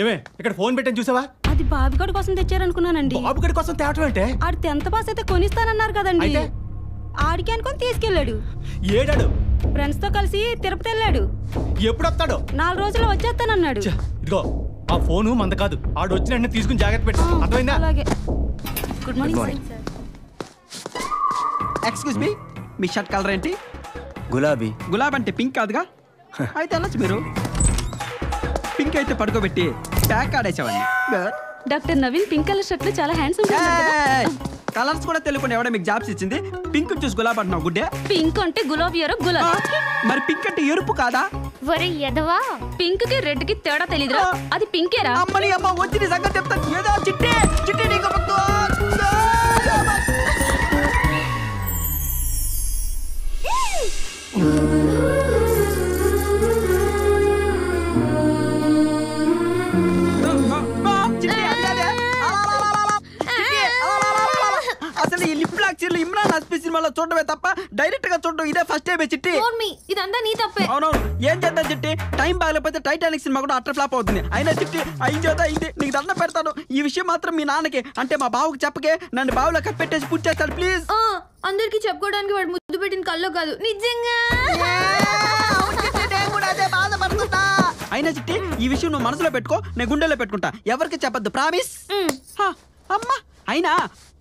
ఏమే ఇక్కడ ఫోన్ పెట్టని చూసావా? అది బాబుగడి కోసం తెచ్చారనుకున్నానండి. బాబుగడి కోసం తేవటం అంటే? ఆడు 10th పాస్ అయితే కొనిస్తానన్నారు కదండి. ఆడికి అనుకొని తీసుకెళ్ళాడు. ఏడాడు? ఫ్రెండ్స్ తో కలిసి తిరుపతి వెళ్ళాడు. ఎప్పుడు వస్తాడు? 4 రోజుల్లో వచ్చేస్తానన్నాడు. ఇదిగో ఆ ఫోను మంద కాదు, ఆడు వచ్చిన వెంటనే తీసుకుని జాగ్రత్త పెట్టు, అర్థమైందా? అలాగే. Good morning sir. Excuse me, మీ షర్ట్ కలర్ ఏంటి? గులాబీ. గులాబీ అంటే పింక్ కాదుగా? అయితే వెళ్ళచ్చు మీరు. పింక్ అయితే పడుకోబెట్టి ప్యాక్ ఆడేసేవాడిని. Doctor Naveen pink colour shirt లో చాలా హ్యాండ్సమ్. కలర్స్ కూడా తెలియకుండా ఎవడ మీకు జాబ్స్ ఇచ్చింది? పింక్ చూసి గులాబీ అంటున్నావు గుడ్డే? పింక్ అంటే గులాబీ ఎరుపు గులాబీ. మరి పింక్ అంటే ఎరుపు కాదా? ఒరే ఎదవా, పింక్ కి రెడ్ కి తేడా తెలీదురా? అది పింకేరా? అమ్మని అమ్మ వచ్చి నీ సంగతి చెప్తాను. ఏదో చిట్టి చిట్టి నీకు అసలు ఈ లిప్ లాక్ చీరలు ఇమ్రాన్ హస్పీ సినిమాలో చూడమే తప్ప డైరెక్ట్ గా చూడడం ఇదే ఫస్ట్ టైం. చిట్టి ఇదంతా నీ తప్పే. అవునవును, ఏం చేద్దాం చిట్టి? టైం బాగలేకపోతే టైటానిక్ సినిమా కూడా అట్టర్ ఫ్లాప్ అవుతుంది. అయినా చిట్టి అయింది నీకు దండం పెడతాను. ఈ విషయం మాత్రం మీ నాన్నకి అంటే మా బావుకి చెప్పకే, నన్ను బావులో కప్పెట్టేసి పూర్తి చేస్తాడు ప్లీజ్. అందరికి చెప్పుకోవడానికి వాడు ముద్దు పెట్టిన కల్లో కాదు, నిజంగా. అయినా చిట్టి ఈ విషయం నువ్వు మనసులో పెట్టుకో, నేను గుండెలో పెట్టుకుంటా. ఎవరికి చెప్పద్దు, ప్రామిస్. అమ్మా అయినా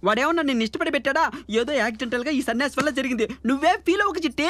వాడేమన్నా నిన్ను ఇష్టపడి పెట్టాడా? ఏదో యాక్సిడెంటల్ గా ఈ సన్యాసి వల్ల జరిగింది. నువ్వే ఫీల్ అవ్వకు చిట్టి.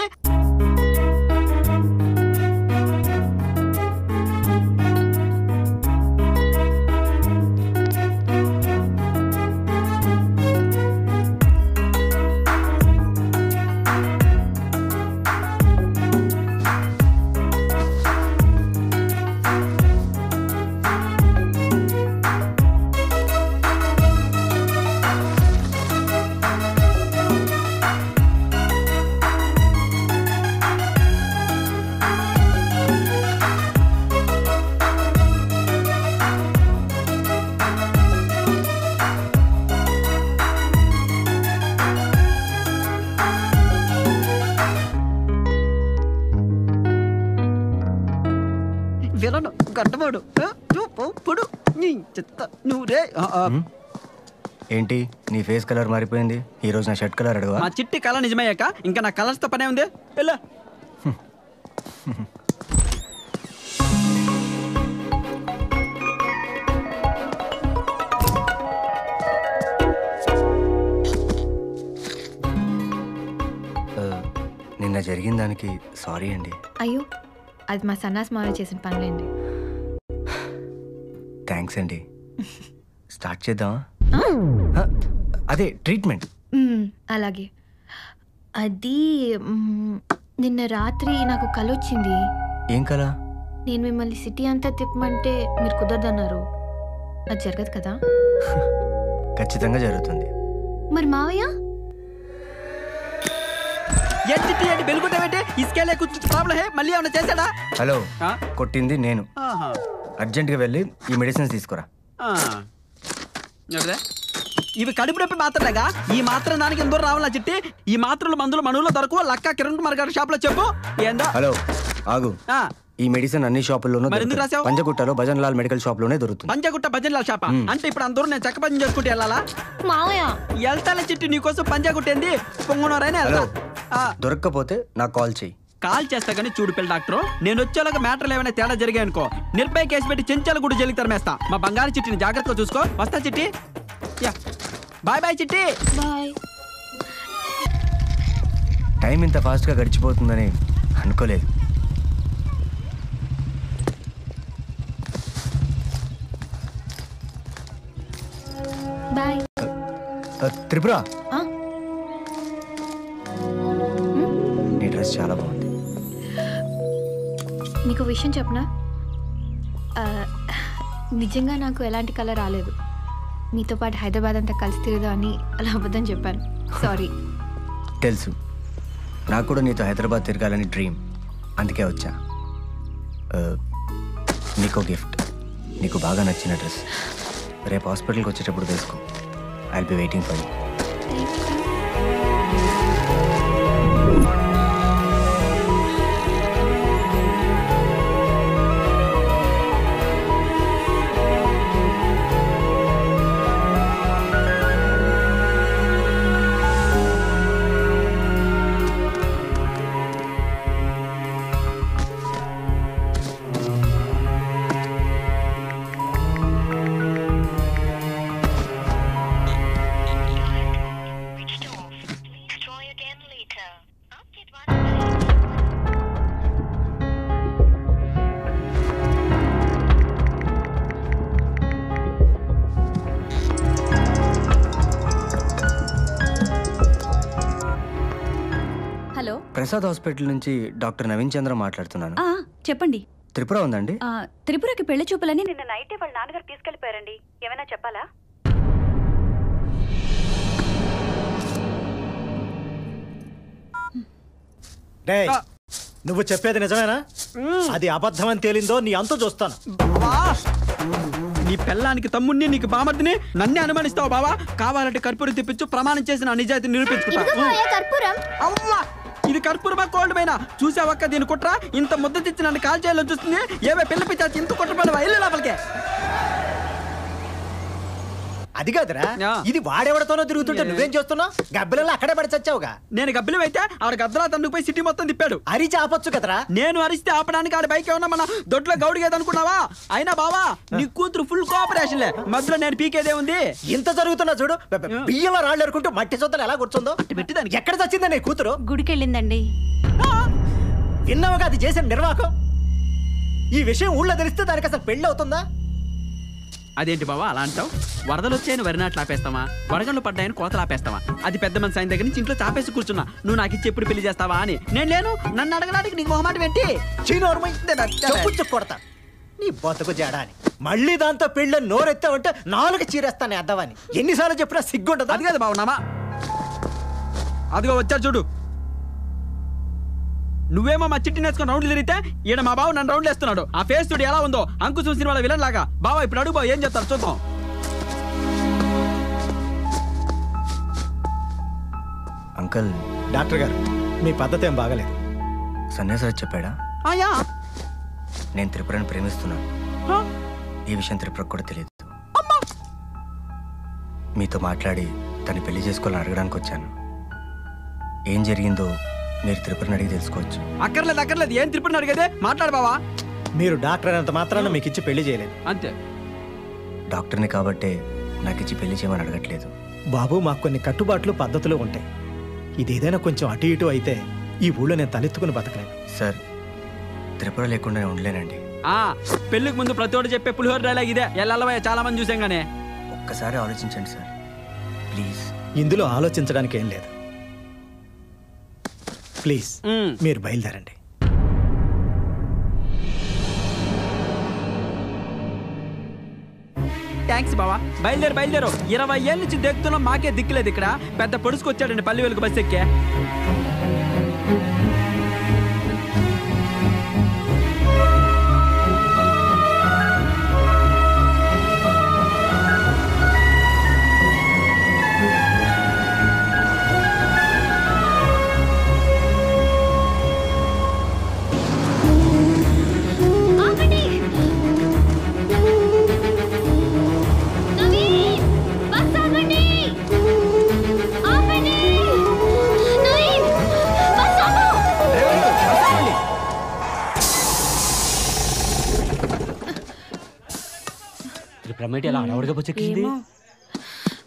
గడ్డవాడు ఏంటి నీ ఫేస్ కలర్ మారిపోయింది? ఈ రోజు నా షర్ట్ కలర్ అడగవా? మా చిట్టి కలర్ నిజమయ్యాక ఇంకా నా కలర్స్ తో పనే ఉంది. ఎలా నిన్న జరిగిన దానికి సారీ అండి. అయ్యో, అది మా సన్నాస్ మావయ్య చేసిన పనులేండి. థ్యాంక్స్ అండి. స్టార్ట్ చేద్దామా? అదే ట్రీట్మెంట్. అలాగే. అది నిన్న రాత్రి నాకు కల వచ్చింది. ఏం కల? నేను మిమ్మల్ని సిటీ అంతా తిప్పమంటే మీరు కుదరదన్నారు. అది జరగదు కదా? ఖచ్చితంగా జరుగుతుంది. మరి మావయ్య హలో, కొట్టింది నేను. అర్జెంట్గా వెళ్ళి ఈ మెడిసిన్స్ తీసుకురా. ఇవి కడుపు నొప్పి మాత్రలేగా? ఈ మాత్రం దానికి ఎందరూ రావాలా చిట్టి? ఈ మాత్రలు మందులు మనవులో దొరకవు. లక్క కిరణ్ కుమార్ గారి షాప్ లో చెప్పు. ఏందో. హలో ఆగు. ఈ మెడిసిన్ అన్ని షాపుల్లోనూ పంజగుట్టలో భజన్ లాల్ మెడికల్ షాప్ లోనే దొరుకుతుంది. పంజగుట్ట భజన్ లాల్ షాప్ అంటే ఇప్పుడు అందరూ నేను చక్క పని చేసుకుంటే వెళ్ళాలా? మావయ్య వెళ్తాలే చిట్టి, నీకోసం పంజగుట్టేంది పొంగునరైనా వెళ్తా. దొరక్కపోతే నాకు కాల్ చెయ్యి. కాల్ చేస్తా కానీ చూడు పిల్ల డాక్టర్, నేను వచ్చేలాగా మ్యాటర్లు ఏమైనా తేడా జరిగాయి అనుకో, నిర్భయ కేసు పెట్టి చెంచాల కూడా జైలుకి తరమేస్తా. మా బంగారు చిట్టిని జాగ్రత్తగా చూసుకో. వస్తా చిట్టి. బాయ్ బాయ్ చిట్టి. బాయ్. టైం ఇంత ఫాస్ట్ గా గడిచిపోతుందని అనుకోలేదు. బాయ్. త్రిపుర, నీ డ్రెస్ చాలా బాగుంది. నీకు విషయం చెప్పనా? నిజంగా నాకు ఎలాంటి కలర్ రాలేదు. మీతో పాటు హైదరాబాద్ అంతా కలిసి తిరగదా అని అలా అబద్ధం చెప్పాను. సారీ. తెలుసు, నాకు కూడా నీతో హైదరాబాద్ తిరగాలని డ్రీమ్, అందుకే వచ్చా. నీకో గిఫ్ట్, నీకు బాగా నచ్చిన డ్రెస్. రేపు హాస్పిటల్కి వచ్చేటప్పుడు వేసుకో. I'll be waiting for you. Prasad hospital నుంచి డాక్టర్ నవీన్ చంద్ర మాట్లాడుతున్నాను. చెప్పండి. త్రిపుర ఉందండి? త్రిపురకి పెళ్లి చూపులని నిన్న నైటే వాళ్ళ నాన్నగారు తీసుకెళ్లిపోయారండి. ఏమైనా చెప్పాలా? నువ్వు చెప్పేది నిజమేనా? అది అబద్ధం అని తేలిందో నీ అంతా చూస్తాను. నీ పెళ్ళానికి తమ్ముడిని నీకు బామర్దిని నన్నే అనుమానిస్తావు బావా. కావాలంటే కర్పూరం తెప్పించు, ప్రమాణం చేసి నా నిజాయితీ నిరూపించుకుంటా. ఇది కర్పూరమా కోల్డ్ పైన చూసావక్క దీని కుట్ర? ఇంత ముద్ద తెచ్చి నన్ను కాల్ చేయాలని చూస్తుంది. ఏవే పిల్ల పిచ్చాచి ఇంత కుట్రపడవా? ఇల్లు లోపలికే. అది కాదురా, ఇది వాడెవడతోనో తిరుగుతుంటే నువ్వేం చేస్తున్నావు? గబ్బిలలో అక్కడే పడి చచ్చావుగా. నేను గబ్బిలం అయితే ఆవిడ గద్దలా తన్నుకుపోయి సిటీ మొత్తం తిప్పాడు. అరిచి ఆపొచ్చు కదరా. నేను అరిస్తే ఆపడానికి ఆడ బైక్ ఏమన్నా మన దొడ్లో గౌడిగేదనుకున్నావా? అయినా బావా నీ కూతురు ఫుల్ కోఆపరేషన్ లే. మధ్యలో నేను పీకేదే ఉంది. ఇంత జరుగుతున్నా చూడు. బియ్యంలో రాళ్ళు ఎరుకుంటూ మట్టి సొద్దలు ఎలా కూర్చుందో పెట్టిదానికి. ఎక్కడ చచ్చిందా నీ కూతురు? గుడికెళ్ళిందండి. విన్నావుగా అది చేసిన నిర్వాహకం. ఈ విషయం ఊళ్ళో తెలిస్తే దానికి అసలు పెళ్లి అవుతుందా? అదేంటి బావా అలా అంటావు? వరదలు వచ్చాయని వరి నాట్లు ఆపేస్తావా? వడగళ్ళు పడ్డాయని కోతలు ఆపేస్తావా? అది పెద్ద మన సాయం దగ్గర నుంచి ఇంట్లో చాపేసి కూర్చున్నా. నువ్వు నాకు ఇచ్చి ఎప్పుడు పెళ్లి చేస్తావా అని. నేను లేను, నన్ను అడగడానికి నీకు మొహమాట ఏంటి? కొడతా నీ బతుకు జాడా అని. మళ్ళీ దాంతో పెళ్ళి నోరెత్తావంటే నాలుగు చీరేస్తాను అద్దవని. ఎన్నిసార్లు చెప్పినా సిగ్గుంటది. అది కాదు బావున్నామా, అదిగో వచ్చారు చూడు. నువ్వేమో మా చిట్టి నేర్చుకుని రౌండ్లు తిరిగితే ఈయన మా బావ నన్ను రౌండ్లు వేస్తున్నాడు. ఆ ఫేస్ చూడు ఎలా ఉందో, అంకుశం సినిమాల విలన్ లాగా. బావా ఇప్పుడు అడుగు బావ ఏం చెప్తారు చూద్దాం. అంకుల్, డాక్టర్ గారు మీ పద్ధతి ఏం బాగలేదు. సన్యాసరాజ్ చెప్పాడా? ఆయా నేను త్రిపురని ప్రేమిస్తున్నాను. ఈ విషయం త్రిపురకు కూడా తెలియదు. మీతో మాట్లాడి తను పెళ్లి చేసుకోవాలని అడగడానికి వచ్చాను. ఏం జరిగిందో మీరు త్రిపురని అడిగి తెలుసుకోవచ్చు. అక్కర్లేదు ఏం త్రిపురని అడిగేదే? మాట్లాడు బావా. మీరు డాక్టర్ అయినంత మాత్రాన మీకు ఇచ్చి పెళ్లి చేయలేదు. అంతే. డాక్టర్ని కాబట్టే నాకు ఇచ్చి పెళ్లి చేయమని అడగట్లేదు. బాబు మాకు కొన్ని కట్టుబాట్లు పద్ధతులు ఉంటాయి. ఇదేదైనా కొంచెం అటు ఇటు అయితే ఈ ఊళ్ళో నేను తలెత్తుకుని బతకలేను. సార్, త్రిపుర లేకుండా నేను ఉండలేనండి. పెళ్లికి ముందు ప్రతి ఒక్కటి చెప్పే పులిహోర డైలాగ్ ఇదే. ఎల్లవయ్య చాలా మంది చూసాం గానే. ఒక్కసారి ఆలోచించండి సార్ ప్లీజ్. ఇందులో ఆలోచించడానికి ఏం లేదు. ప్లీజ్ మీరు బయలుదేరండి. థ్యాంక్స్ బావా. బయలుదేరు. 20 ఏళ్ళ నుంచి దిక్కుతున్నాం, మాకే దిక్కులేదు. ఇక్కడ పెద్ద పొడుచుకొచ్చాడండి పల్లి వెలుగు బస్ ఎక్కే.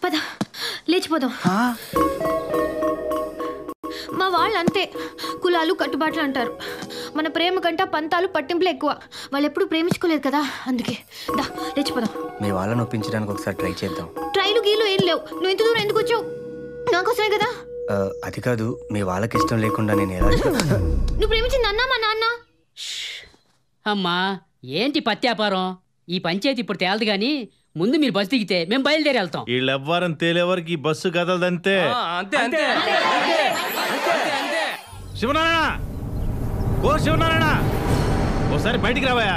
పద లేచిపోదాం. మా వాళ్ళు అంతే, కులాలు కట్టుబాట్లు అంటారు. మన ప్రేమ కంట పంతాలు పట్టింపులు ఎక్కువ. వాళ్ళు ఎప్పుడు ప్రేమించుకోలేదు కదా, అందుకే దా లేచిపోదాం. మీ వాళ్ళని ఒప్పించడానికి ఒకసారి ట్రై చేద్దాం. ట్రైలు గీలు ఏం లేవు. నువ్వు ఇంత దూరం ఎందుకు వచ్చావు? నాకోసమే కదా. అది కాదు, మీ వాళ్ళకి ఇష్టం లేకుండా నేను ఎలా నువ్వు ప్రేమించింది అన్నా మా నాన్న. అమ్మా ఏంటి పత్యాపారం? ఈ పంచాయతీ ఇప్పుడు తేలదు గాని ముందు మీరు బస్సు దిగితే మేము బయలుదేరి వెళ్తాం. వీళ్ళెవ్వరం తేలేవరకు ఈ బస్సు కదలదంతే. శివనారాయణ, ఓ శివనారాయణ, ఓసారి బయటికి రావయా.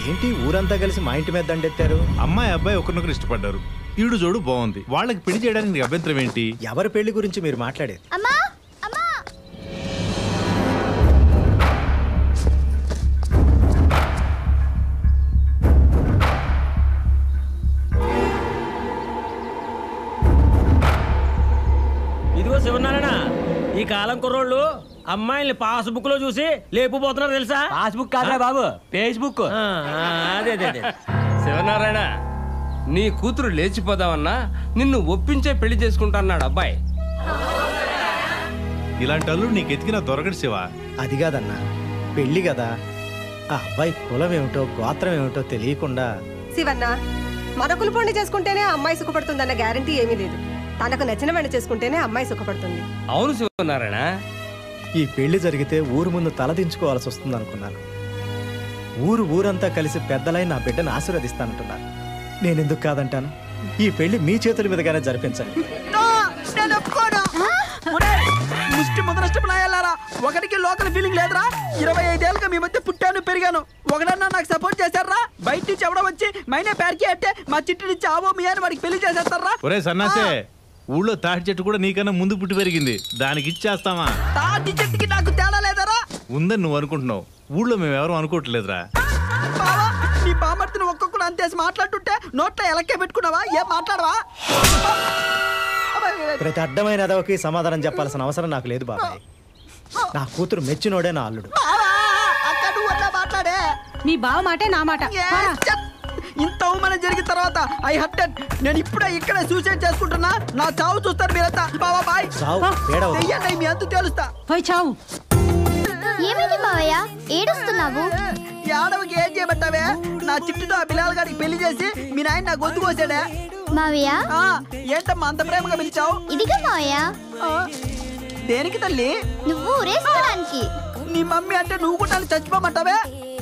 ఏంటి ఊరంతా కలిసి మా ఇంటి మీద దండెత్తారు? అమ్మాయి అబ్బాయి ఒకరినొకరు ఇష్టపడ్డారు. ఈడు జోడు బాగుంది. వాళ్ళకి పెళ్లి చేయడానికి నీకు అభ్యంతరం ఏంటి? ఎవరి పెళ్లి గురించి మీరు మాట్లాడేది? ఇదిగో శివనారాయణ, ఈ కాలం కుర్రోళ్ళు అమ్మాయిల్ని పాస్బుక్ లో చూసి లేపుపోతున్నారు తెలుసా? పాస్బుక్ కాదా బాబు, ఫేస్బుక్. అదే శివనారాయణ, నీ కూతురు లేచిపోదామన్నా నిన్ను ఒప్పించే పెళ్లి చేసుకుంటా అన్నాడు అబ్బాయి. ఇలాంటి అల్లుడు నీకు ఎతికినా దొరకడు శివ. అది కాదన్నా, పెళ్లి కదా. ఆ అబ్బాయి కులం ఏమిటో గోత్రం ఏమిటో తెలియకుండా. శివన్న, మన కులపోడిని చేసుకుంటేనే అమ్మాయి సుఖపడుతుందన్న గ్యారంటీ ఏమీ లేదు. తనకు నచ్చిన వాడిని చేసుకుంటేనే అమ్మాయి సుఖపడుతుంది. అవును శివనారాయణ. ఈ పెళ్లి జరిగితే ఊరు ముందు తలదించుకోవాల్సి వస్తుంది అనుకున్నాను. ఊరంతా కలిసి పెద్దలై నా బిడ్డను ఆశీర్వదిస్తానంటున్నారు. నేనెందుకు కాదంటాను? ఈ పెళ్లి మీ చేతుల మీదగానే జరిపించండి. ముష్టి ముదనష్టపలాయాలారా, ఒకరికి లోకల్ ఫీలింగ్ లేదురా. 25 ఏళ్ళుగా మీ మధ్య పుట్టాను పెరిగాను. ఒకడన్నా నాకు సపోర్ట్ చేశారా? బయట నుంచి ఎవడ వచ్చి మైనే పేరుకి అంటే మా చిట్టి నుంచి ఆవో మీ అని వాడికి పెళ్లి చేసేస్తారా? ఒరే సన్నాసే, ఊళ్ళో తాటి చెట్టు కూడా నీకన్నా ముందు పుట్టి పెరిగింది. దానికి ఇచ్చేస్తామా? తాటి చెట్టుకి నాకు తేడా లేదరా? ఉందని నువ్వు అనుకుంటున్నావు, ఊళ్ళో మేము ఎవరు అనుకోవట్లేదురా. బావా, నీ బామర్తిని ఒక్కొక్కడు అంతేసి మాట్లాడుతుంటే నోట్లో ఎలక్కే పెట్టుకున్నావా? ఏం మాట్లాడవా? ప్రతి అడ్డమైన అదవకి సమాధానం చెప్పాల్సిన అవసరం నాకు లేదు బాబాయ్. నా కూతురు మెచ్చినోడే నా అల్లుడు. మాట్లాడే మీ బావ మాటే నా మాట. ఇంత అవమానం జరిగిన తర్వాత ఐ హర్టెడ్. నేను ఇప్పుడే ఇక్కడే సూసైడ్ చేసుకుంటున్నా. నా చావు చూస్తారు మీరంతా. బావా బాయ్. చెయ్యండి, మీ అంతు తెలుస్తా. పోయి చావు. ఏమైంది మావయ్య ఏడుస్తున్నావు? ఏడవకి ఏం చేయబట్టావే? నా చిట్టుతో ఆ బిలాల్ గారికి పెళ్లి చేసి మీ నాయన నా గొంతు కోసాడే. మావయ్య ఏంటమ్మా అంత ప్రేమగా పిలిచావు? ఇదిగా మావయ్య. దేనికి తల్లి? నువ్వు ఊరేసుకోవడానికి. నీ మమ్మీ అంటే నువ్వు కూడా చచ్చిపోమంటావే?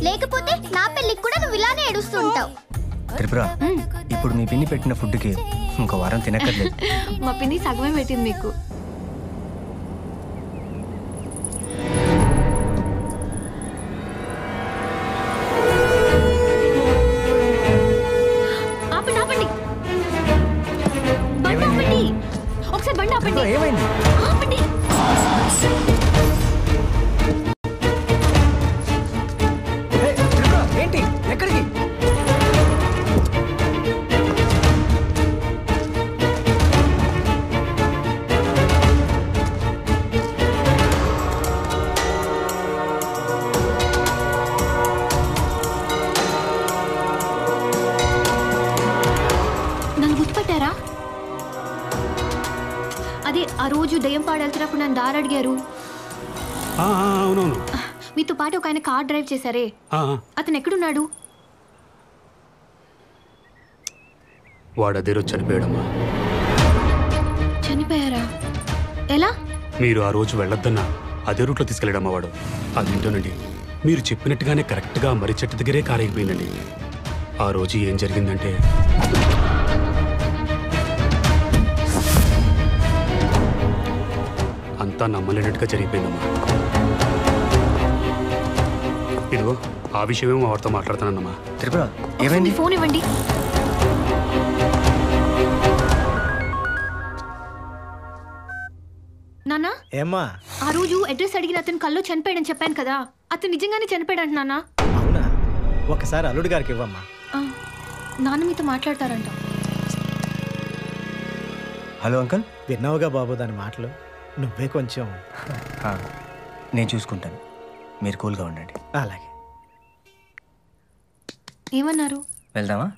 లేకపోతే నా పెళ్ళికి కూడా నువ్వు ఇలానే ఏడుస్తూ ఉంటావు. త్రిపుర, ఇప్పుడు మీ పిన్ని పెట్టిన ఫుడ్కి ఇంకో వారం తినక్కర్లేదు. మా పిన్ని సగమే పెట్టింది మీకు. ఒకసారి బండి ఆపండి. ఏమైంది? ఆపండి. ఏంటి? ఎక్కడికి? నన్ను గుర్తుపట్టారా? అదే ఆ రోజు దయ్యం పాడెళ్తున్నప్పుడు నన్ను దారి అడిగారు. అవునవును. మీతో పాటు ఒక ఆయన కార్ డ్రైవ్ చేశారే, అతను ఎక్కడున్నాడు? వాడు అదే రోజు చనిపోయాడమ్మా. చనిపోయారా? ఎలా? మీరు ఆ రోజు వెళ్ళొద్దన్నా అదే రూట్లో తీసుకెళ్ళాడమ్మా వాడు. అదేంటోనండి, మీరు చెప్పినట్టుగానే కరెక్ట్గా మర్రి చెట్టు దగ్గరే కారు అయిపోయిందండి. ఆ రోజు ఏం జరిగిందంటే, అంతా నమ్మలేనట్టుగా జరిగిపోయిందమ్మా. ఇదిగో ఆ విషయమేమో వాడితో మాట్లాడుతానమ్మా. త్రిపుర, ఏమైంది? ఫోన్ ఇవ్వండి. నాన్న, ఏమ్మా? ఆ రోజు అడ్రస్ అడిగిన అతను కల్లో చనిపోయాడని చెప్పాను కదా, అతను నిజంగానే చనిపోయాడంట నాన్న. అవునా? ఒకసారి అల్లుడు గారికి ఇవ్వమ్మా. నాన్న మీతో మాట్లాడతారంట. Hello uncle. విన్నావుగా బాబు దాని మాటలు. నువ్వే కొంచెం. నేను చూసుకుంటాను, మీరు కూల్గా ఉండండి. అలాగే. ఏమన్నారు? వెళ్దామా?